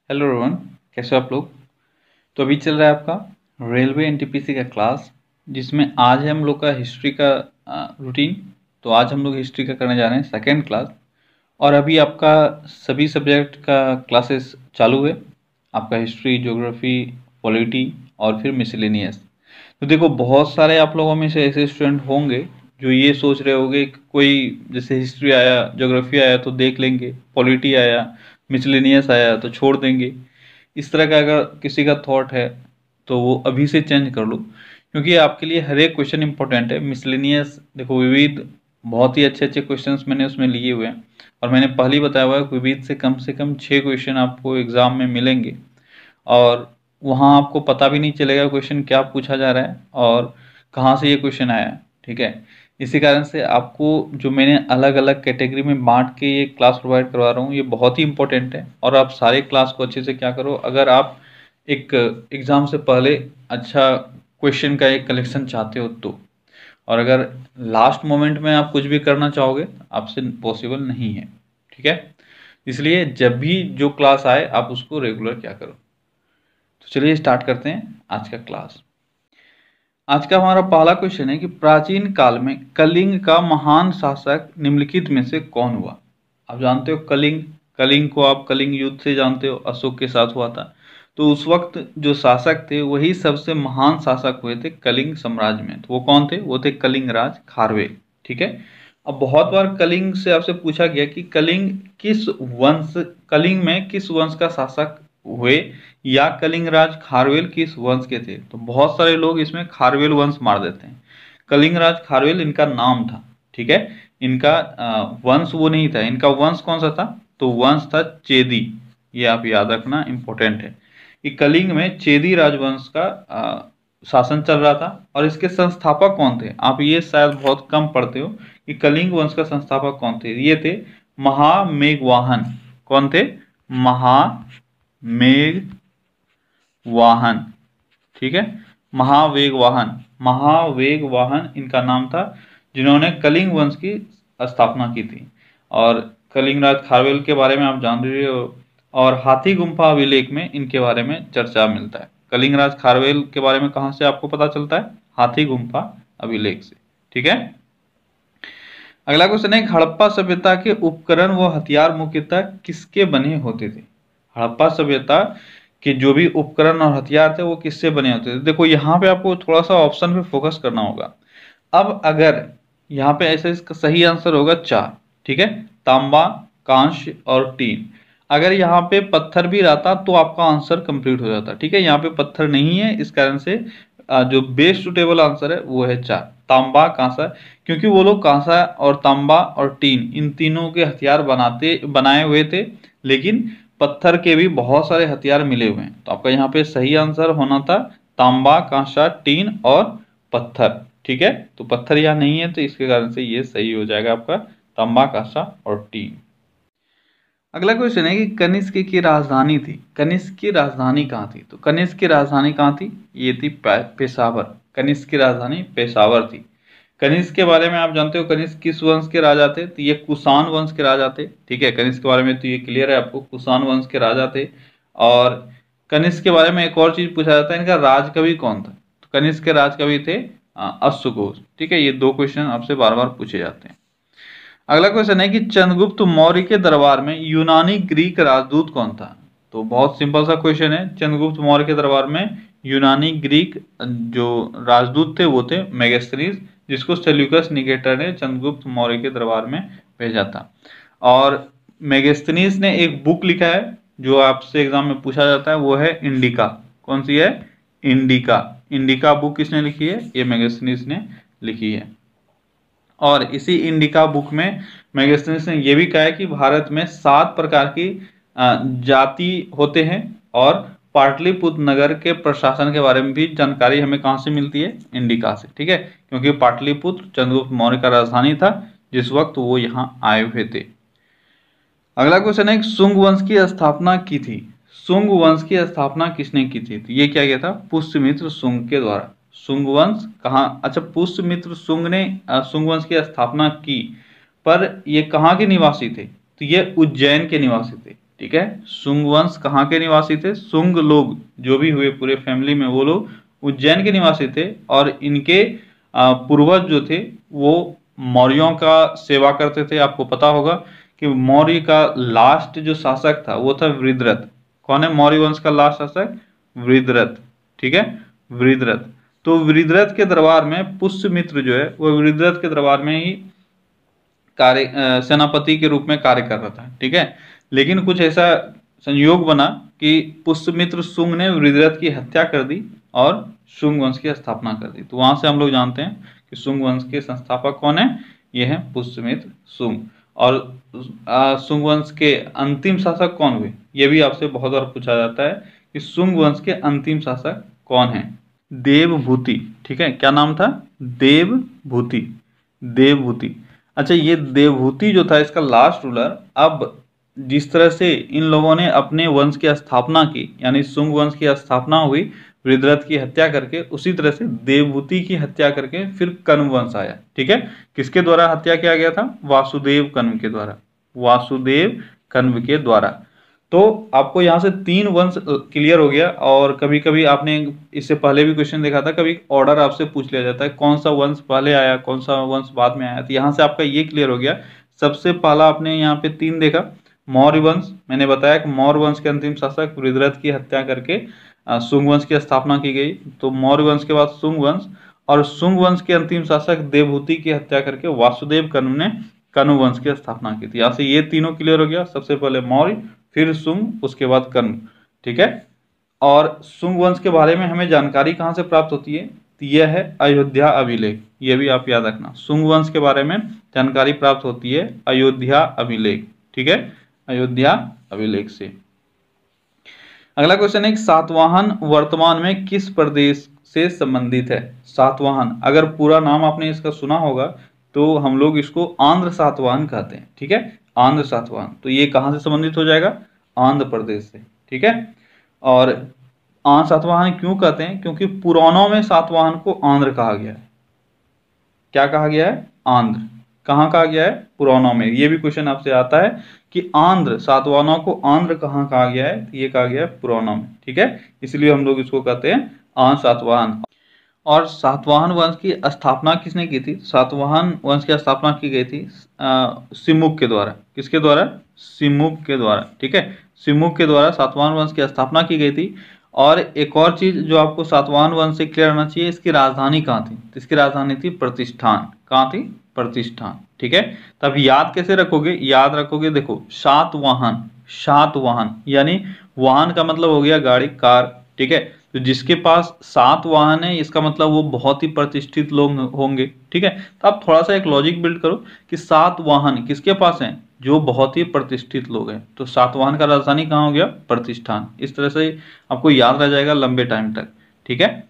Hello Rohan, कैसे हो आप लोग। तो अभी चल रहा है आपका रेलवे एनटीपीसी का क्लास, जिसमें आज है हम लोग का हिस्ट्री का रूटीन। तो आज हम लोग हिस्ट्री का करने जा रहे हैं सेकेंड क्लास। और अभी आपका सभी सब्जेक्ट का क्लासेस चालू है, आपका हिस्ट्री, ज्योग्राफी, पॉलिटी और फिर मिसलेनियस। तो देखो, बहुत सारे आप लोगों में से ऐसे स्टूडेंट होंगे जो ये सोच रहे होंगे कि कोई जैसे हिस्ट्री आया, ज्योग्राफी आया तो देख लेंगे, पॉलिटी आया, मिसलेनियस आया तो छोड़ देंगे। इस तरह का अगर किसी का थॉट है तो वो अभी से चेंज कर लो, क्योंकि आपके लिए हर एक क्वेश्चन इंपॉर्टेंट है। मिसलेनियस देखो, विविध बहुत ही अच्छे अच्छे क्वेश्चंस मैंने उसमें लिए हुए हैं, और मैंने पहले ही बताया हुआ है विविध से कम 6 क्वेश्चन आपको एग्जाम में मिलेंगे। और वहाँ आपको पता भी नहीं चलेगा क्वेश्चन क्या पूछा जा रहा है और कहाँ से ये क्वेश्चन आया है। ठीक है, इसी कारण से आपको जो मैंने अलग अलग कैटेगरी में बांट के ये क्लास प्रोवाइड करवा रहा हूँ, ये बहुत ही इंपॉर्टेंट है। और आप सारे क्लास को अच्छे से क्या करो, अगर आप एक एग्ज़ाम से पहले अच्छा क्वेश्चन का एक कलेक्शन चाहते हो तो। और अगर लास्ट मोमेंट में आप कुछ भी करना चाहोगे, आपसे पॉसिबल नहीं है। ठीक है, इसलिए जब भी जो क्लास आए आप उसको रेगुलर क्या करो। तो चलिए स्टार्ट करते हैं आज का क्लास। आज का हमारा पहला क्वेश्चन है कि प्राचीन काल में कलिंग का महान शासक निम्नलिखित में से कौन हुआ। आप जानते हो कलिंग, कलिंग को आप कलिंग युद्ध से जानते हो, अशोक के साथ हुआ था। तो उस वक्त जो शासक थे वही सबसे महान शासक हुए थे कलिंग साम्राज्य में। तो वो कौन थे? वो थे कलिंग राज खारवेल। ठीक है, अब बहुत बार कलिंग से आपसे पूछा गया कि कलिंग किस वंश, कलिंग में किस वंश का शासक हुए, या कलिंग राज खारवेल किस वंश के थे। तो बहुत सारे लोग इसमें खारवेल वंश मार देते हैं। कलिंग राज खारवेल इनका नाम था। ठीक है, इनका वंश वो नहीं था। इनका वंश कौन सा था? तो वंश था चेदी। ये आप याद रखना, इंपॉर्टेंट है कि कलिंग में चेदी राजवंश का शासन चल रहा था। और इसके संस्थापक कौन थे? आप ये शायद बहुत कम पढ़ते हो कि कलिंग वंश का संस्थापक कौन थे। ये थे महामेघवाहन। कौन थे? महामेघवाहन। ठीक है, महावेगवाहन, महावेगवाहन इनका नाम था, जिन्होंने कलिंग वंश की स्थापना की थी। और कलिंग राज खारवेल के बारे में आप जान रहे हो। और हाथी गुम्फा अभिलेख में इनके बारे में चर्चा मिलता है। कलिंग राज खारवेल के बारे में कहाँ से आपको पता चलता है? हाथी गुम्फा अभिलेख से। ठीक है, अगला क्वेश्चन है, हड़प्पा सभ्यता के उपकरण व हथियार मुख्यतः किसके बने होते थे। हड़प्पा सभ्यता के जो भी उपकरण और हथियार थे वो किससे बने होते थे। देखो, यहाँ पे आपको थोड़ा सा ऑप्शन पे फोकस करना होगा। अब अगर यहाँ पे ऐसे इसका सही आंसर होगा 4। ठीक है, तांबा, कांस्य और टीन। अगर यहाँ पे पत्थर भी रहता तो आपका आंसर कंप्लीट हो जाता। ठीक है, यहाँ पे पत्थर नहीं है, इस कारण से जो बेस्ट सुटेबल आंसर है वो है 4, तांबा, कांसा। क्योंकि वो लोग कांसा और तांबा और टीन, इन तीनों के हथियार बनाए हुए थे, लेकिन पत्थर के भी बहुत सारे हथियार मिले हुए हैं। तो आपका यहाँ पे सही आंसर होना था तांबा, कांसा, टीन और पत्थर। ठीक है, तो पत्थर यहाँ नहीं है तो इसके कारण से ये सही हो जाएगा आपका तांबा, कांसा और टीन। अगला क्वेश्चन है कि कनिष्क की राजधानी थी, कनिष्क की राजधानी कहाँ थी। तो कनिष्क की राजधानी कहाँ थी? ये थी पेशावर। कनिष्क की राजधानी पेशावर थी। कनिष्क के बारे में आप जानते हो कनिष्क किस वंश के राजा थे? तो ये कुषाण वंश के राजा थे। ठीक है, कनिष्क के बारे में तो ये क्लियर है आपको, कुषाण वंश के राजा थे। और कनिष्क के बारे में एक और चीज पूछा जाता है, इनका राजकवि कौन था। तो कनिष्क के राजकवि थे अश्वघोष। ठीक है, ये 2 क्वेश्चन आपसे बार बार पूछे जाते हैं। अगला क्वेश्चन है कि चंद्रगुप्त मौर्य के दरबार में यूनानी ग्रीक राजदूत कौन था। तो बहुत सिंपल सा क्वेश्चन है, चंद्रगुप्त मौर्य के दरबार में यूनानी ग्रीक जो राजदूत थे वो थे मेगास्थनीज, जिसको सेल्यूकस निकेटर ने चंद्रगुप्त मौर्य के दरबार में भेजा था। और मेगास्थनीज ने एक बुक लिखा है जो आपसे एग्जाम में पूछा जाता है, वो है इंडिका। कौन सी है? इंडिका। इंडिका बुक किसने लिखी है? ये मेगास्थनीज ने लिखी है। और इसी इंडिका बुक में मेगास्थनीज ने यह भी कहा है कि भारत में 7 प्रकार की जाति होते हैं। और पाटलिपुत्र नगर के प्रशासन के बारे में भी जानकारी हमें कहां से मिलती है? इंडिका से। ठीक है, क्योंकि पाटलिपुत्र चंद्रगुप्त मौर्य का राजधानी था जिस वक्त वो यहाँ आए हुए थे। अगला क्वेश्चन है, शुंग वंश की स्थापना की थी। शुंग वंश की स्थापना किसने की थी? तो ये क्या किया था? पुष्यमित्र शुंग के द्वारा। शुंग वंश कहाँ? अच्छा, पुष्यमित्र शुंग ने शुंग वंश की स्थापना की, पर ये कहाँ के निवासी थे? तो ये उज्जैन के निवासी थे। ठीक है। शुंग वंश कहाँ के निवासी थे? शुंग लोग जो भी हुए पूरे फैमिली में वो लोग उज्जैन के निवासी थे, और इनके पूर्वज जो थे वो मौर्यों का सेवा करते थे। आपको पता होगा कि मौर्य का लास्ट जो शासक था वो था वृद्धरथ। कौन है मौर्य वंश का लास्ट शासक? वृद्धरथ, ठीक है, वृद्धरथ। तो वृद्धरथ के दरबार में पुष्यमित्र जो है वो वृद्धरथ के दरबार में ही सेनापति के रूप में कार्य कर रहा था, ठीक है। लेकिन कुछ ऐसा संयोग बना कि पुष्यमित्र शुंग ने वृद्धरथ की हत्या कर दी और शुंग वंश की स्थापना कर दी। तो वहां से हम लोग जानते हैं कि शुंग वंश के संस्थापक कौन है? ये है पुष्यमित्र शुंग। और शुंग वंश के अंतिम शासक कौन हुए? ये भी आपसे बहुत बार पूछा जाता है कि शुंग वंश के अंतिम शासक कौन है? देवभूति, ठीक है। क्या नाम था? देवभूति, देवभूति। अच्छा, ये देवभूति जो था इसका लास्ट रूलर। अब जिस तरह से इन लोगों ने अपने वंश की स्थापना की, यानी शुंग वंश की स्थापना हुई वृद्धरथ की हत्या करके, उसी तरह से देवभूति की हत्या करके फिर कण्व वंश आया, ठीक है। किसके द्वारा हत्या किया गया था? वासुदेव कण्व के द्वारा, वासुदेव कण्व के द्वारा। तो आपको यहाँ से 3 वंश क्लियर हो गया। और कभी कभी आपने इससे पहले भी क्वेश्चन देखा था, कभी ऑर्डर आपसे पूछ लिया जाता है कौन सा वंश पहले आया कौन सा वंश बाद में आया। तो यहाँ से आपका ये क्लियर हो गया। सबसे पहला आपने यहाँ पे 3 देखा, मौर्य वंश। मैंने बताया कि मौर्य वंश के अंतिम शासक वृद्धरथ की हत्या करके शुंग वंश की स्थापना की गई। तो मौर्य वंश के बाद शुंग वंश, और शुंग वंश के अंतिम शासक देवभूति की हत्या करके वासुदेव कण्व ने कण्व वंश की स्थापना की थी। यहाँ से ये तीनों क्लियर हो गया। सबसे पहले मौर्य, फिर शुंग, उसके बाद कण्व, ठीक है। और शुंग वंश के बारे में हमें जानकारी कहाँ से प्राप्त होती है? तो यह है अयोध्या अभिलेख। ये भी आप याद रखना, शुंग वंश के बारे में जानकारी प्राप्त होती है अयोध्या अभिलेख, ठीक है, अयोध्या अभिलेख से। अगला क्वेश्चन है, सातवाहन वर्तमान में किस प्रदेश से संबंधित है? सातवाहन, अगर पूरा नाम आपने इसका सुना होगा तो हम लोग इसको आंध्र सातवाहन कहते हैं, ठीक है, आंध्र सातवाहन। तो ये कहाँ से संबंधित हो जाएगा? आंध्र प्रदेश से, ठीक है। और आंध्र सातवाहन क्यों कहते हैं? क्योंकि पुराणों में सातवाहन को आंध्र कहा गया है। क्या कहा गया है? आंध्र। कहाँ कहा गया है? पुराणों में। ये भी क्वेश्चन आपसे आता है कि आंध्र, सातवाहनों को आंध्र कहाँ कहा गया है? ये कहा गया है पुराणों में, ठीक है। इसलिए हम लोग इसको कहते हैं आंध्र सातवाहन। और सातवाहन वंश की स्थापना किसने की थी? सातवाहन वंश की स्थापना की गई थी सिमुक के द्वारा। किसके द्वारा? सिमुक के द्वारा, ठीक है। सिमुक के द्वारा सातवाहन वंश की स्थापना की गई थी। और एक और चीज जो आपको सातवाहन वंश से क्लियर होना चाहिए, इसकी राजधानी कहाँ थी? तो इसकी राजधानी थी प्रतिष्ठान। कहाँ थी? प्रतिष्ठान, ठीक है। तब याद कैसे रखोगे? याद रखोगे, देखो, सातवाहन, सातवाहन यानी वाहन का मतलब हो गया गाड़ी, कार, ठीक है। तो जिसके पास 7 वाहन है इसका मतलब वो बहुत ही प्रतिष्ठित लोग होंगे, ठीक है। तो आप थोड़ा सा एक लॉजिक बिल्ड करो कि 7 वाहन किसके पास हैं? जो बहुत ही प्रतिष्ठित लोग हैं। तो सातवाहन का राजधानी कहाँ हो गया? प्रतिष्ठान। इस तरह से आपको याद रह जाएगा लंबे टाइम तक, ठीक है।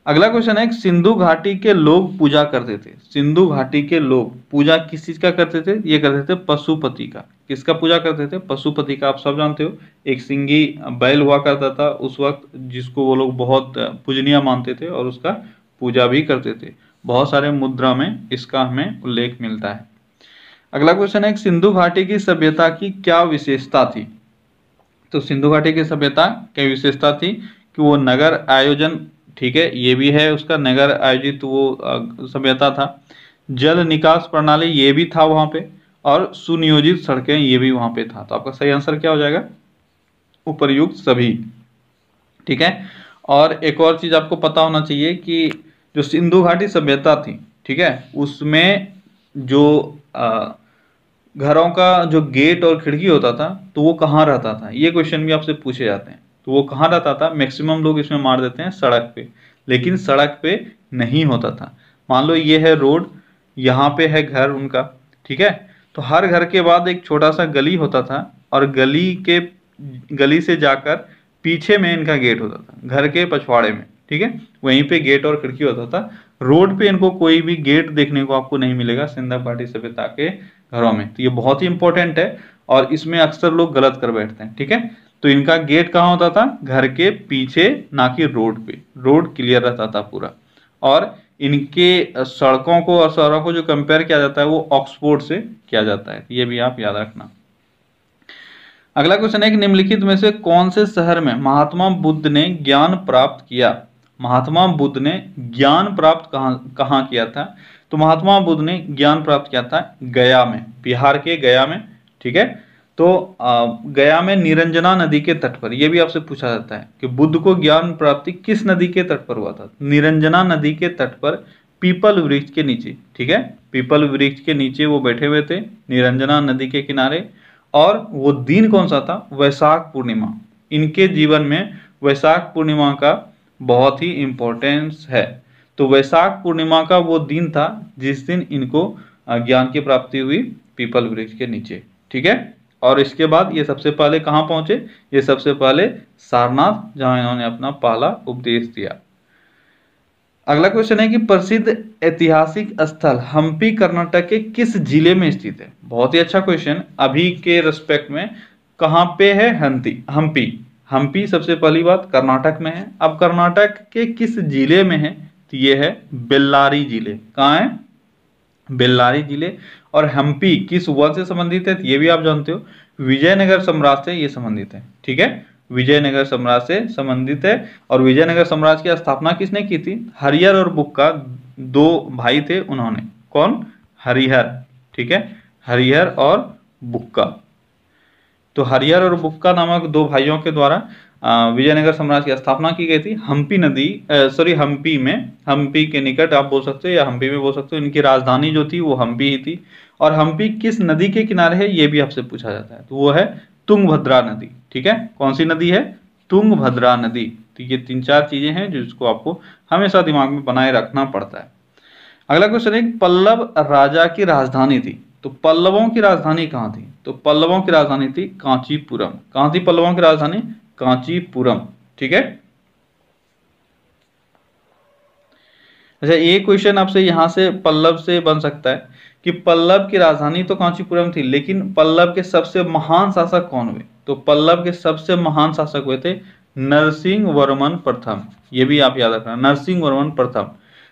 अगला क्वेश्चन है, सिंधु घाटी के लोग पूजा करते थे। सिंधु घाटी के लोग पूजा किस चीज का करते थे? ये करते थे पशुपति का। किसका पूजा करते थे? पशुपति का। आप सब जानते हो, एक सिंगी बैल हुआ करता था उस वक्त, जिसको वो लोग बहुत पूजनीय मानते थे और उसका पूजा भी करते थे। बहुत सारे मुद्रा में इसका हमें उल्लेख मिलता है। अगला क्वेश्चन है, सिंधु घाटी की सभ्यता की क्या विशेषता थी? तो सिंधु घाटी की सभ्यता की विशेषता थी कि वो नगर आयोजन, ठीक है, ये भी है उसका, नगर आयोजित वो सभ्यता था। जल निकास प्रणाली ये भी था वहां पे, और सुनियोजित सड़कें ये भी वहां पे था। तो आपका सही आंसर क्या हो जाएगा? उपर्युक्त सभी, ठीक है। और एक और चीज आपको पता होना चाहिए कि जो सिंधु घाटी सभ्यता थी, ठीक है, उसमें जो घरों का जो गेट और खिड़की होता था तो वो कहाँ रहता था? ये क्वेश्चन भी आपसे पूछे जाते हैं। तो वो कहाँ रहता था? मैक्सिमम लोग इसमें मार देते हैं सड़क पे, लेकिन सड़क पे नहीं होता था। मान लो ये है रोड, यहाँ पे है घर उनका, ठीक है। तो हर घर के बाद एक छोटा सा गली होता था, और गली से जाकर पीछे में इनका गेट होता था, घर के पछवाड़े में, ठीक है। वहीं पे गेट और खिड़की होता था। रोड पे इनको कोई भी गेट देखने को आपको नहीं मिलेगा सिंधु घाटी सभ्यता के घरों में। तो ये बहुत ही इंपॉर्टेंट है, और इसमें अक्सर लोग गलत कर बैठते हैं, ठीक है। तो इनका गेट कहाँ होता था? घर के पीछे, ना कि रोड पे। रोड क्लियर रहता था पूरा। और इनके सड़कों को और शहरों को जो कंपेयर किया जाता है वो ऑक्सफोर्ड से किया जाता है। ये भी आप याद रखना। अगला क्वेश्चन है कि निम्नलिखित में से कौन से शहर में महात्मा बुद्ध ने ज्ञान प्राप्त किया। महात्मा बुद्ध ने ज्ञान प्राप्त कहाँ किया था। तो महात्मा बुद्ध ने ज्ञान प्राप्त किया था गया में, बिहार के गया में। ठीक है, तो गया में निरंजना नदी के तट पर। यह भी आपसे पूछा जाता है कि बुद्ध को ज्ञान प्राप्ति किस नदी के तट पर हुआ था। निरंजना नदी के तट पर, पीपल वृक्ष के नीचे। ठीक है, पीपल वृक्ष के नीचे वो बैठे हुए थे निरंजना नदी के किनारे। और वो दिन कौन सा था, वैशाख पूर्णिमा। इनके जीवन में वैशाख पूर्णिमा का बहुत ही इंपॉर्टेंस है। तो वैशाख पूर्णिमा का वो दिन था जिस दिन इनको ज्ञान की प्राप्ति हुई, पीपल वृक्ष के नीचे। ठीक है, और इसके बाद ये सबसे पहले कहाँ पहुंचे, ये सबसे पहले सारनाथ, जहां इन्होंने अपना पहला उपदेश दिया। अगला क्वेश्चन है कि प्रसिद्ध ऐतिहासिक स्थल हम्पी कर्नाटक के किस जिले में स्थित है। बहुत ही अच्छा क्वेश्चन। अभी के रिस्पेक्ट में कहाँ पे है, हम्पी। हम्पी सबसे पहली बात कर्नाटक में है। अब कर्नाटक के किस जिले में है, तो ये है बेल्लारी जिले। कहाँ है, बेल्लारी जिले। और हम्पी किस वन से संबंधित है, ये भी आप जानते हो, विजयनगर साम्राज्य से ये संबंधित है। ठीक है, विजयनगर साम्राज्य से संबंधित है। और विजयनगर साम्राज्य की स्थापना किसने की थी, हरिहर और बुक्का, दो भाई थे उन्होंने। कौन, हरिहर। ठीक है, हरिहर और बुक्का। तो हरिहर और बुक्का नामक दो भाइयों के द्वारा विजयनगर साम्राज्य की स्थापना की गई थी हम्पी नदी, हम्पी में, हम्पी के निकट आप बोल सकते हो या हम्पी में बोल सकते हो। इनकी राजधानी जो थी वो हम्पी ही थी। और हम्पी किस नदी के किनारे है, ये भी आपसे पूछा जाता है। तो वो है तुंगभद्रा नदी। ठीक है, कौन सी नदी है, तुंगभद्रा नदी। तो ये 3-4 चीजें हैं जिसको आपको हमेशा दिमाग में बनाए रखना पड़ता है। अगला क्वेश्चन है, पल्लव राजा की राजधानी थी। तो पल्लवों की राजधानी कहाँ थी, तो पल्लवों की राजधानी थी कांचीपुरम। कहाँ थी पल्लवों की राजधानी, कांचीपुरम। ठीक है, अच्छा एक क्वेश्चन आपसे यहां से पल्लव से बन सकता है कि पल्लव की राजधानी तो कांचीपुरम थी, लेकिन पल्लव के सबसे महान शासक कौन हुए। तो पल्लव के सबसे महान शासक हुए थे नरसिंह वर्मन प्रथम। ये भी आप याद रखना, नरसिंह वर्मन प्रथम।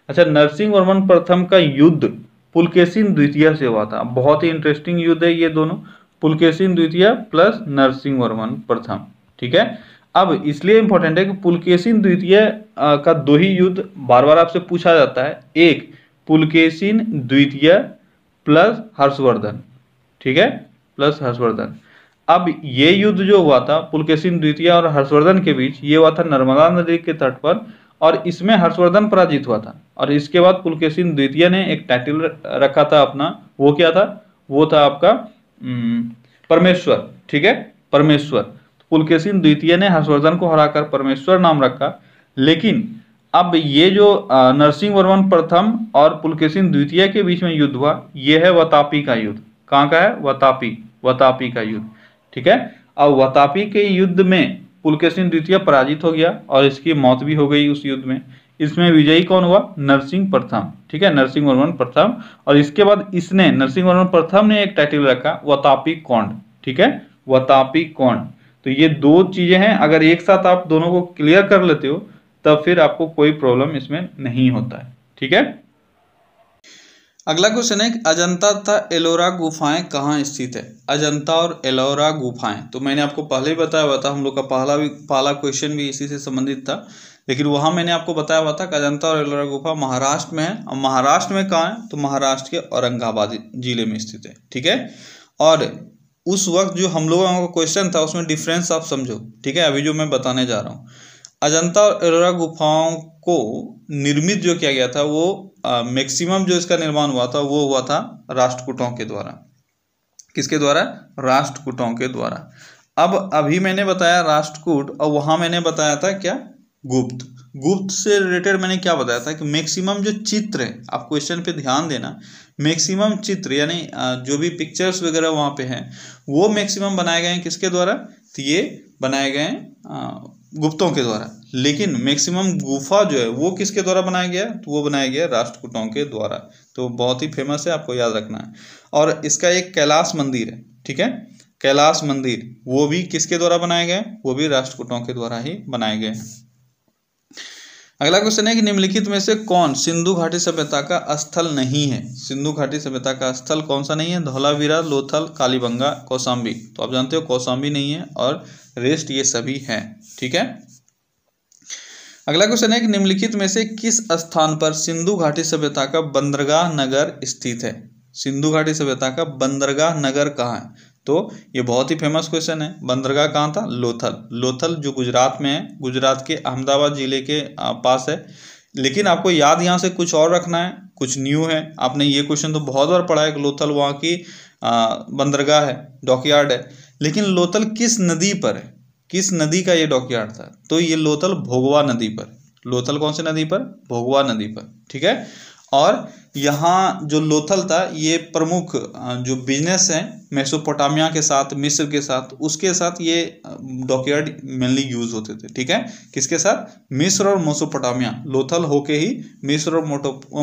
अच्छा, नरसिंह वर्मन प्रथम का युद्ध पुलकेशिन द्वितीय से हुआ था। बहुत ही इंटरेस्टिंग युद्ध है ये दोनों, पुलकेशिन द्वितीय प्लस नरसिंह वर्मन प्रथम। ठीक है, अब इसलिए इंपॉर्टेंट है कि पुलकेशिन द्वितीय का 2 ही युद्ध बार बार आपसे पूछा जाता है। एक पुलकेशिन द्वितीय प्लस हर्षवर्धन। ठीक है, प्लस हर्षवर्धन। अब ये युद्ध जो हुआ था पुलकेशिन द्वितीय और हर्षवर्धन के बीच, ये हुआ था नर्मदा नदी के तट पर। और इसमें हर्षवर्धन पराजित हुआ था। और इसके बाद पुलकेशिन द्वितीय ने एक टाइटल रखा था अपना, वो क्या था, वो था आपका परमेश्वर। ठीक है, परमेश्वर। पुलकेशिन द्वितीय ने हर्षवर्धन को हराकर परमेश्वर नाम रखा। लेकिन अब ये जो नरसिंह वर्मन प्रथम और पुलकेशिन द्वितीय के बीच में युद्ध हुआ, ये है वतापी का युद्ध। कहाँ का है, वतापी का युद्ध। ठीक है, और वतापी के युद्ध में पुलकेशिन द्वितीय पराजित हो गया और इसकी मौत भी हो गई उस युद्ध में। इसमें विजयी कौन हुआ, नरसिंह प्रथम। ठीक है, नरसिंह वर्मन प्रथम। और इसके बाद इसने, नरसिंह वर्मन प्रथम ने एक टाइटल रखा वतापी कौंड। ठीक है, वतापी कौंड। तो ये 2 चीजें हैं, अगर एक साथ आप दोनों को क्लियर कर लेते हो तब फिर आपको कोई प्रॉब्लम इसमें नहीं होता है। ठीक है, अगला क्वेश्चन है, अजंता तथा एलोरा गुफाएं कहाँ स्थित है। अजंता और एलोरा गुफाएं, तो मैंने आपको पहले ही बताया हुआ था, हम लोग का पहला क्वेश्चन भी इसी से संबंधित था। लेकिन वहां मैंने आपको बताया हुआ था कि अजंता और एलोरा गुफा महाराष्ट्र में है। और महाराष्ट्र में कहाँ है, तो महाराष्ट्र के औरंगाबाद जिले में स्थित है। ठीक है, और उस वक्त जो हम लोगों का क्वेश्चन था उसमें डिफरेंस आप समझो। ठीक है, अभी जो मैं बताने जा रहा हूँ, अजंता और एलोरा गुफाओं को निर्मित जो किया गया था वो मैक्सिमम जो इसका निर्माण हुआ था वो हुआ था राष्ट्रकूटों के द्वारा। किसके द्वारा, राष्ट्रकूटों के द्वारा। अब अभी मैंने बताया राष्ट्रकूट, और वहां मैंने बताया था क्या, गुप्त से रिलेटेड मैंने क्या बताया था कि मैक्सिमम जो चित्र है, आप क्वेश्चन पे ध्यान देना, मैक्सिमम चित्र यानी जो भी पिक्चर्स वगैरह वहां पे हैं वो मैक्सिमम बनाए गए हैं किसके द्वारा, तो ये बनाए गए हैं गुप्तों के द्वारा। लेकिन मैक्सिमम गुफा जो है वो किसके द्वारा बनाया गया, तो वो बनाया गया राष्ट्रकूटों के द्वारा। तो बहुत ही फेमस है, आपको याद रखना है। और इसका एक कैलाश मंदिर है। ठीक है, कैलाश मंदिर वो भी किसके द्वारा बनाए गए, वो भी राष्ट्रकूटों के द्वारा ही बनाए गए हैं। अगला क्वेश्चन है कि निम्नलिखित में से कौन सिंधु घाटी सभ्यता का स्थल नहीं है। सिंधु घाटी सभ्यता का स्थल कौन सा नहीं है? धौलावीरा, लोथल, कालीबंगा, कौशाम्बी। तो आप जानते हो कौशाम्बी नहीं है और रेस्ट ये सभी हैं। ठीक है। अगला क्वेश्चन है कि निम्नलिखित में से किस स्थान पर सिंधु घाटी सभ्यता का बंदरगाह नगर स्थित है? सिंधु घाटी सभ्यता का बंदरगाह नगर कहाँ है? तो ये बहुत ही फेमस क्वेश्चन है। बंदरगाह कहाँ था? लोथल। लोथल जो गुजरात में है, गुजरात के अहमदाबाद जिले के पास है। लेकिन आपको याद यहाँ से कुछ और रखना है, कुछ न्यू है। आपने ये क्वेश्चन तो बहुत बार पढ़ा है कि लोथल वहाँ की बंदरगाह है, डॉकयार्ड है। लेकिन लोथल किस नदी पर है? किस नदी का ये डॉकयार्ड था? तो ये लोथल भोगवा नदी पर। लोथल कौन सी नदी पर? भोगवा नदी पर। ठीक है। और यहाँ जो लोथल था ये प्रमुख जो बिजनेस है मेसोपोटामिया के साथ, मिस्र के साथ, उसके साथ ये डॉकयार्ड मेनली यूज होते थे। ठीक है। किसके साथ? मिस्र और मेसोपोटामिया। लोथल होके ही मिस्र और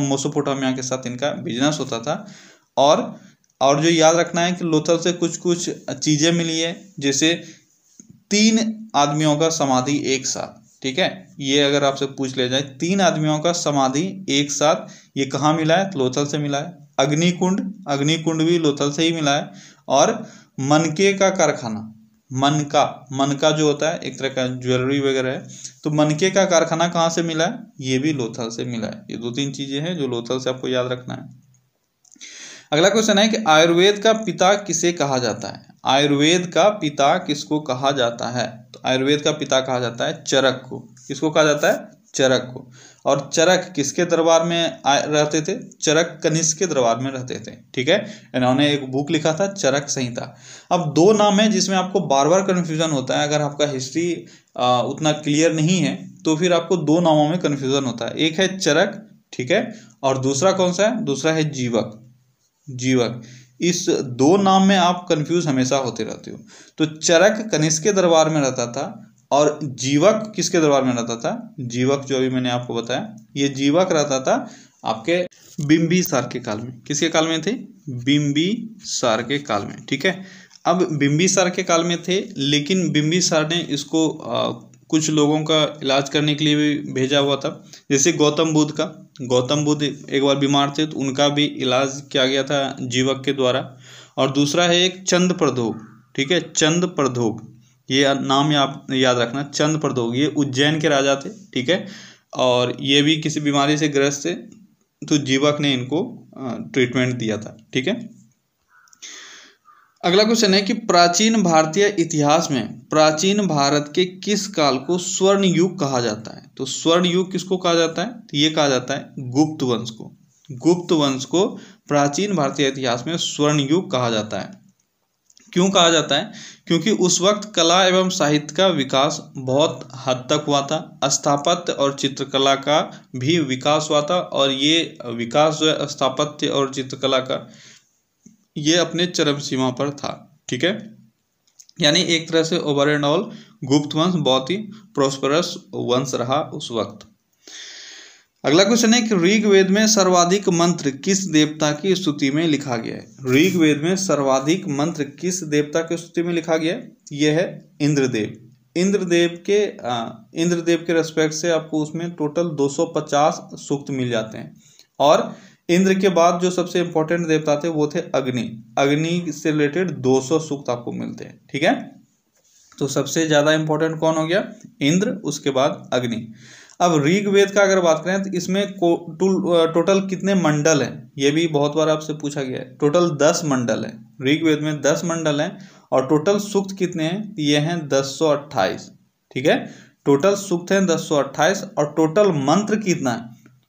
मेसोपोटामिया के साथ इनका बिजनेस होता था। और जो याद रखना है कि लोथल से कुछ कुछ चीजें मिली है, जैसे 3 आदमियों का समाधि एक साथ। ठीक है। ये अगर आपसे पूछ लिया जाए 3 आदमियों का समाधि एक साथ, ये कहाँ मिला है? लोथल से मिला है। अग्निकुंड भी लोथल से ही मिला है। और मनके का कारखाना, मनका जो होता है एक तरह का ज्वेलरी वगैरह है, तो मनके का कारखाना कहाँ से मिला है? ये भी लोथल से मिला है। ये 2-3 चीजें हैं जो लोथल से आपको याद रखना है। अगला क्वेश्चन है कि आयुर्वेद का पिता किसे कहा जाता है? आयुर्वेद का पिता किसको कहा जाता है? तो आयुर्वेद का पिता कहा जाता है चरक को। किसको कहा जाता है? चरक को। और चरक किसके दरबार में रहते थे? चरक कनिष्क के दरबार में रहते थे। ठीक है। इन्होंने एक बुक लिखा था चरक संहिता। अब 2 नाम है जिसमें आपको बार बार कन्फ्यूजन होता है। अगर आपका हिस्ट्री उतना क्लियर नहीं है तो फिर आपको 2 नामों में कन्फ्यूजन होता है। एक है चरक, ठीक है, और दूसरा कौन सा है? दूसरा है जीवक। इस 2 नाम में आप कंफ्यूज हमेशा होते रहते हो। तो चरक कनिष्क के दरबार में रहता था और जीवक किसके दरबार में रहता था? जीवक जो अभी मैंने आपको बताया, ये जीवक रहता था आपके बिंबिसार के काल में। किसके काल में थे? बिंबिसार के काल में। ठीक है। अब बिंबिसार के काल में थे, लेकिन बिंबिसार ने इसको कुछ लोगों का इलाज करने के लिए भी भेजा हुआ था। जैसे गौतम बुद्ध एक बार बीमार थे तो उनका भी इलाज किया गया था जीवक के द्वारा। और दूसरा है एक चंद्रप्रद्योग। ठीक है। चंद्रप्रद्योग, ये नाम आप याद रखना। चंद्रप्रद्योग ये उज्जैन के राजा थे। ठीक है। और ये भी किसी बीमारी से ग्रस्त थे, तो जीवक ने इनको ट्रीटमेंट दिया था। ठीक है। अगला क्वेश्चन है कि प्राचीन भारतीय इतिहास में प्राचीन भारत के किस काल को स्वर्ण युग कहा जाता है? तो स्वर्ण युग किसको कहा जाता है? तो ये कहा जाता है गुप्त वंश को। गुप्त वंश को प्राचीन भारतीय इतिहास में स्वर्ण युग कहा जाता है। क्यों कहा जाता है? क्योंकि उस वक्त कला एवं साहित्य का विकास बहुत हद तक हुआ था। स्थापत्य और चित्रकला का भी विकास हुआ था, और ये विकास जो है स्थापत्य और चित्रकला का, ये अपने चरम सीमा पर था। ठीक है। यानी एक तरह से ओवर एंड ऑल गुप्त वंश बहुत ही प्रोस्परस वंश रहा उस वक्त। अगला क्वेश्चन है कि ऋग्वेद में सर्वाधिक मंत्र किस देवता की स्तुति में लिखा गया है? ऋग्वेद में सर्वाधिक मंत्र किस देवता की स्तुति में लिखा गया है? यह है इंद्रदेव। इंद्रदेव के रेस्पेक्ट से आपको उसमें टोटल 250 सूक्त मिल जाते हैं। और इंद्र के बाद जो सबसे इंपॉर्टेंट देवता थे वो थे अग्नि से रिलेटेड 200 सूक्त आपको मिलते हैं। ठीक है। तो सबसे ज्यादा इंपॉर्टेंट कौन हो गया? इंद्र, उसके बाद अग्नि। अब ऋग्वेद का अगर बात करें तो इसमें टोटल कितने मंडल हैं, ये भी बहुत बार आपसे पूछा गया है। टोटल 10 मंडल है। ऋग्वेद में 10 मंडल हैं। और टोटल सूक्त कितने हैं? ये हैं 1028। ठीक है। टोटल सूक्त हैं 1028। और टोटल मंत्र कितना है?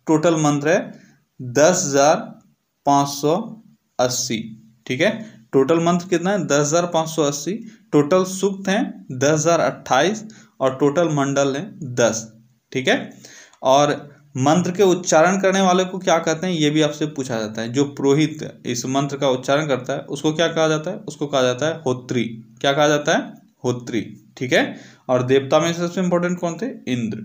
टोटल मंत्र है 10,580। ठीक है। टोटल मंत्र कितना है? 10,580। टोटल सूक्त हैं 10,028 और टोटल मंडल है 10। ठीक है। और मंत्र के उच्चारण करने वाले को क्या कहते हैं, ये भी आपसे पूछा जाता है। जो पुरोहित इस मंत्र का उच्चारण करता है उसको क्या कहा जाता है? उसको कहा जाता है होत्री। क्या कहा जाता है? होत्री। ठीक है। और देवता में सबसे इंपॉर्टेंट कौन थे? इंद्र।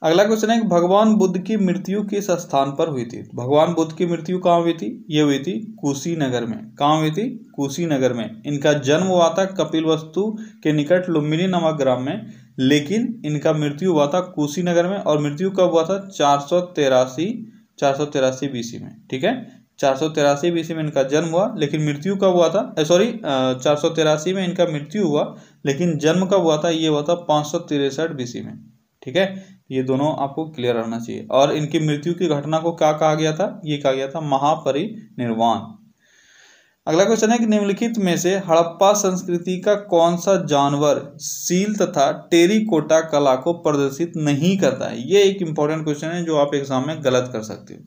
अगला क्वेश्चन है कि भगवान बुद्ध की मृत्यु किस स्थान पर हुई थी? भगवान बुद्ध की मृत्यु कहाँ हुई थी? ये हुई थी कुशीनगर में। कहाँ हुई थी? कुशीनगर में। इनका जन्म हुआ था कपिलवस्तु के निकट लुम्बिनी नामक ग्राम में, लेकिन इनका मृत्यु हुआ था कुशीनगर में, और मृत्यु कब हुआ था? 483 बीसी में, ठीक है। 483 बीसी में इनका जन्म हुआ, लेकिन मृत्यु कब हुआ था? 483 में इनका मृत्यु हुआ, लेकिन जन्म कब हुआ था? ये हुआ था 563 बीसी में, ठीक है। ये दोनों आपको क्लियर रहना चाहिए। और इनकी मृत्यु की घटना को क्या कहा गया था? ये कहा गया था महापरिनिर्वाण। अगला क्वेश्चन है कि निम्नलिखित में से हड़प्पा संस्कृति का कौन सा जानवर सील तथा टेरिकोटा कला को प्रदर्शित नहीं करता है? ये एक इंपॉर्टेंट क्वेश्चन है जो आप एग्जाम में गलत कर सकते हो।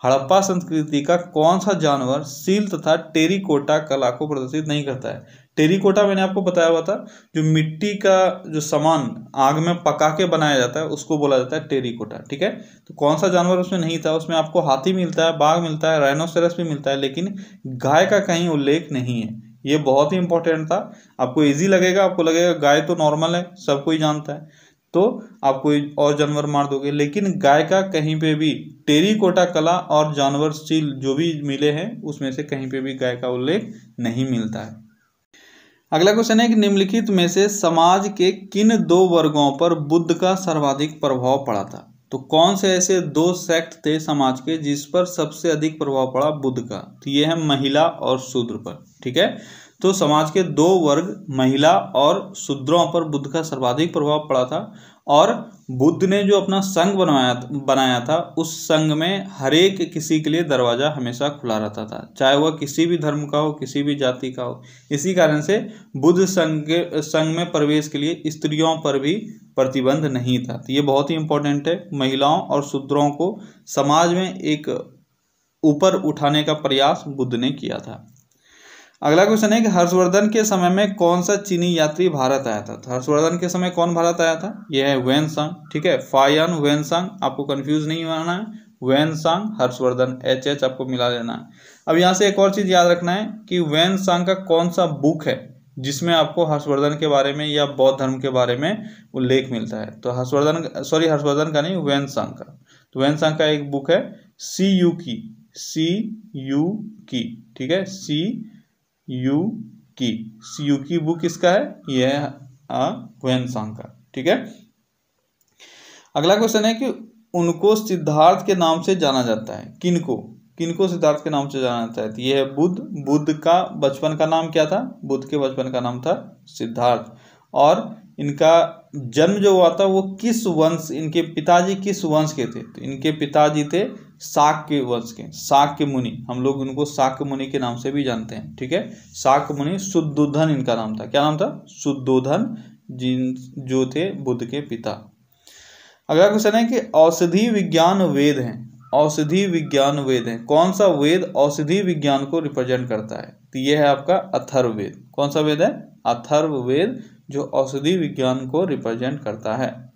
हड़प्पा संस्कृति का कौन सा जानवर सील तथा टेरिकोटा कला को प्रदर्शित नहीं करता है? टेरिकोटा मैंने आपको बताया हुआ था, जो मिट्टी का जो सामान आग में पका के बनाया जाता है उसको बोला जाता है टेरिकोटा, ठीक है। तो कौन सा जानवर उसमें नहीं था? उसमें आपको हाथी मिलता है, बाघ मिलता है, राइनोसेरस भी मिलता है, लेकिन गाय का कहीं उल्लेख नहीं है। ये बहुत ही इंपॉर्टेंट था। आपको इजी लगेगा, आपको लगेगा गाय तो नॉर्मल है, सब कोई जानता है, तो आप कोई और जानवर मार दोगे, लेकिन गाय का कहीं पे भी टेरिकोटा कला और जानवर सील जो भी मिले हैं उसमें से कहीं पे भी गाय का उल्लेख नहीं मिलता है। अगला क्वेश्चन है कि निम्नलिखित में से समाज के किन दो वर्गों पर बुद्ध का सर्वाधिक प्रभाव पड़ा था? तो कौन से ऐसे दो सेक्ट थे समाज के जिस पर सबसे अधिक प्रभाव पड़ा बुद्ध का? तो ये है महिला और शूद्र पर, ठीक है। तो समाज के दो वर्ग महिला और शूद्रों पर बुद्ध का सर्वाधिक प्रभाव पड़ा था, और बुद्ध ने जो अपना संघ बनाया था उस संघ में हर एक किसी के लिए दरवाजा हमेशा खुला रहता था, चाहे वह किसी भी धर्म का हो, किसी भी जाति का हो। इसी कारण से बुद्ध संघ में प्रवेश के लिए स्त्रियों पर भी प्रतिबंध नहीं था। तो ये बहुत ही इंपॉर्टेंट है। महिलाओं और शूद्रों को समाज में एक ऊपर उठाने का प्रयास बुद्ध ने किया था। अगला क्वेश्चन है कि हर्षवर्धन के समय में कौन सा चीनी यात्री भारत आया था? तो हर्षवर्धन के समय कौन भारत आया था? यह है वेनसांग, ठीक है। फायन वेनसांग, आपको कंफ्यूज नहीं होना है। वेनसांग, हर्षवर्धन, HH आपको मिला लेना है। अब यहाँ से एक और चीज याद रखना है कि वेनसांग का कौन सा बुक है जिसमें आपको हर्षवर्धन के बारे में या बौद्ध धर्म के बारे में उल्लेख मिलता है? तो हर्षवर्धन का नहीं, वेनसांग का। तो वेनसांग का एक बुक है CU की, ठीक है। CU की बुक किसका है? यह है वेनसांग का, ठीक है। अगला क्वेश्चन है कि उनको सिद्धार्थ के नाम से जाना जाता है। किनको सिद्धार्थ के नाम से जाना जाता है? तो यह है बुद्ध का बचपन का नाम क्या था? बुद्ध के बचपन का नाम था सिद्धार्थ। और इनका जन्म जो हुआ था वो किस वंश, इनके पिताजी किस वंश के थे? तो इनके पिताजी थे शाक्य वंश के, शाक्य मुनि। हम लोग उनको शाक्य मुनि के नाम से भी जानते हैं, ठीक है। शाक्य मुनि, शुद्धोधन इनका नाम था। क्या नाम था? शुद्धोधन, जो थे बुद्ध के पिता। अगला क्वेश्चन है कि औषधि विज्ञान वेद हैं। औषधि विज्ञान वेद है, कौन सा वेद औषधि विज्ञान को रिप्रेजेंट करता है? तो यह है आपका अथर्ववेद। कौन सा वेद है? अथर्ववेद, जो औषधि विज्ञान को रिप्रेजेंट करता है।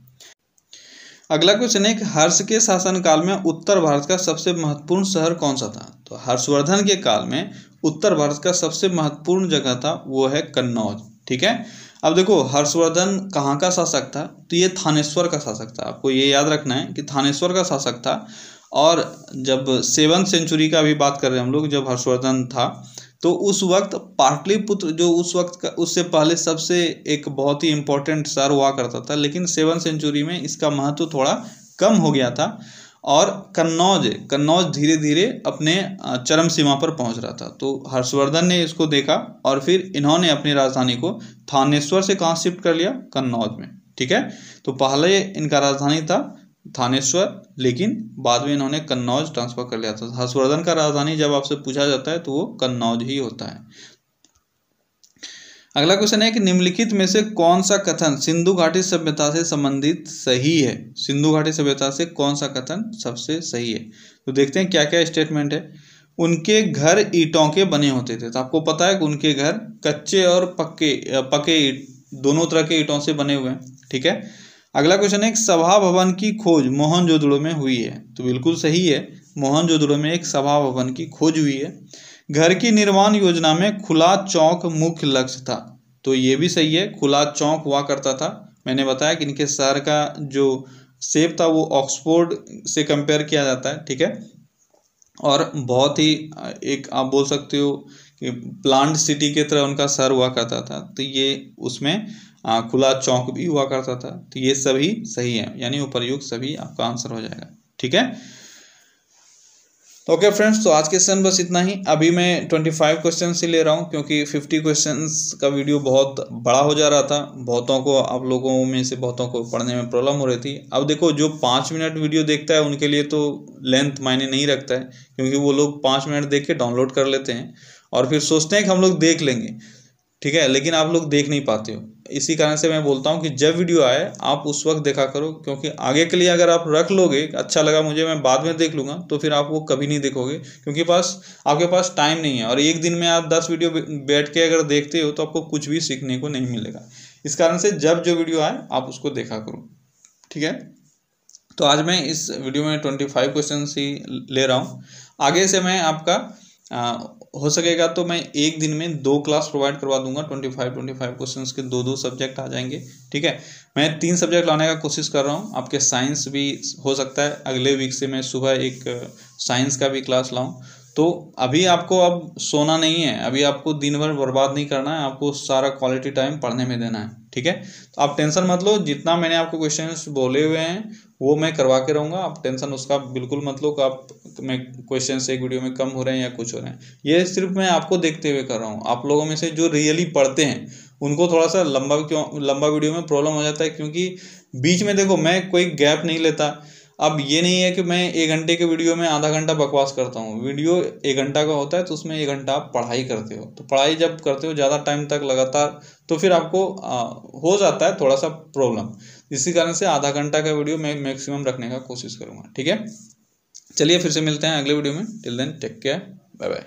अगला क्वेश्चन है कि हर्ष के शासनकाल में उत्तर भारत का सबसे महत्वपूर्ण शहर कौन सा था? तो हर्षवर्धन के काल में उत्तर भारत का सबसे महत्वपूर्ण जगह था वो है कन्नौज, ठीक है। अब देखो हर्षवर्धन कहाँ का शासक था? तो ये थानेश्वर का शासक था। आपको ये याद रखना है कि थानेश्वर का शासक था। और जब 7th सेंचुरी का भी बात कर रहे हैं हम लोग, जब हर्षवर्धन था तो उस वक्त पाटलिपुत्र जो उस वक्त का, उससे पहले सबसे एक बहुत ही इंपॉर्टेंट शहर हुआ करता था, लेकिन 7th सेंचुरी में इसका महत्व थोड़ा कम हो गया था और कन्नौज धीरे धीरे अपने चरम सीमा पर पहुंच रहा था। तो हर्षवर्धन ने इसको देखा और फिर इन्होंने अपनी राजधानी को थानेश्वर से कहाँ शिफ्ट कर लिया? कन्नौज में, ठीक है। तो पहले इनका राजधानी था थानेश्वर, लेकिन बाद में इन्होंने कन्नौज ट्रांसफर कर लिया था। हर्षवर्धन का राजधानी जब आपसे पूछा जाता है तो वो कन्नौज ही होता है। अगला क्वेश्चन है कि निम्नलिखित में से कौन सा कथन सिंधु घाटी सभ्यता से संबंधित सही है? सिंधु घाटी सभ्यता से कौन सा कथन सबसे सही है? तो देखते हैं क्या क्या स्टेटमेंट है। उनके घर ईंटों के बने होते थे। तो आपको पता है कि उनके घर कच्चे और पक्के दोनों तरह के ईंटों से बने हुए हैं, ठीक है। अगला क्वेश्चन है सभा भवन की खोज मोहनजोदड़ो में हुई है। तो बिल्कुल सही है, मोहनजोदड़ो में एक सभा भवन की खोज हुई है। घर की निर्माण योजना में खुला चौक मुख्य लक्ष्य था। तो ये भी सही है, खुला चौक हुआ करता था। मैंने बताया कि इनके शहर का जो शेप था वो ऑक्सफोर्ड से कंपेयर किया जाता है, ठीक है। और बहुत ही एक आप बोल सकते हो कि प्लांट सिटी की तरह उनका शहर हुआ करता था। तो ये उसमें खुला चौक भी हुआ करता था। तो ये सभी सही है, यानी उपर्युक्त सभी आपका आंसर हो जाएगा। ठीक है, ओके फ्रेंड्स, तो आज के सेशन बस इतना ही। अभी मैं 25 क्वेश्चन ही ले रहा हूँ, क्योंकि 50 क्वेश्चंस का वीडियो बहुत बड़ा हो जा रहा था। बहुतों को, आप लोगों में से बहुतों को पढ़ने में प्रॉब्लम हो रही थी। अब देखो, जो 5 मिनट वीडियो देखता है उनके लिए तो लेंथ मायने नहीं रखता है, क्योंकि वो लोग 5 मिनट देख के डाउनलोड कर लेते हैं और फिर सोचते हैं कि हम लोग देख लेंगे। ठीक है, लेकिन आप लोग देख नहीं पाते हो। इसी कारण से मैं बोलता हूँ कि जब वीडियो आए आप उस वक्त देखा करो, क्योंकि आगे के लिए अगर आप रख लोगे, अच्छा लगा मुझे, मैं बाद में देख लूँगा, तो फिर आप वो कभी नहीं देखोगे, क्योंकि आपके पास टाइम नहीं है। और एक दिन में आप 10 वीडियो बैठ के अगर देखते हो तो आपको कुछ भी सीखने को नहीं मिलेगा। इस कारण से जब जो वीडियो आए आप उसको देखा करो। ठीक है, तो आज मैं इस वीडियो में 25 क्वेश्चन ही ले रहा हूँ। आगे से मैं आपका हो सकेगा तो मैं एक दिन में 2 क्लास प्रोवाइड करवा दूंगा। 25 क्वेश्चंस के 2 सब्जेक्ट आ जाएंगे। ठीक है, मैं 3 सब्जेक्ट लाने का कोशिश कर रहा हूँ। आपके साइंस भी हो सकता है अगले वीक से मैं सुबह एक साइंस का भी क्लास लाऊं। तो अभी आपको अब सोना नहीं है, अभी आपको दिन भर बर्बाद नहीं करना है, आपको सारा क्वालिटी टाइम पढ़ने में देना है। ठीक है, तो आप टेंशन मत लो, जितना मैंने आपको क्वेश्चंस बोले हुए हैं वो मैं करवा के रहूँगा। आप टेंशन उसका बिल्कुल मत लो कि आप मैं क्वेश्चंस एक वीडियो में कम हो रहे हैं या कुछ हो रहे हैं। ये सिर्फ मैं आपको देखते हुए कर रहा हूँ। आप लोगों में से जो रियली पढ़ते हैं उनको थोड़ा सा लंबा वीडियो में प्रॉब्लम हो जाता है, क्योंकि बीच में देखो मैं कोई गैप नहीं लेता। अब ये नहीं है कि मैं 1 घंटे के वीडियो में आधा घंटा बकवास करता हूँ। वीडियो 1 घंटा का होता है तो उसमें 1 घंटा आप पढ़ाई करते हो। तो पढ़ाई जब करते हो ज़्यादा टाइम तक लगातार, तो फिर आपको हो जाता है थोड़ा सा प्रॉब्लम। इसी कारण से आधा घंटा का वीडियो मैं मैक्सिमम रखने का कोशिश करूँगा। ठीक है, चलिए फिर से मिलते हैं अगले वीडियो में। Till then take care, bye bye.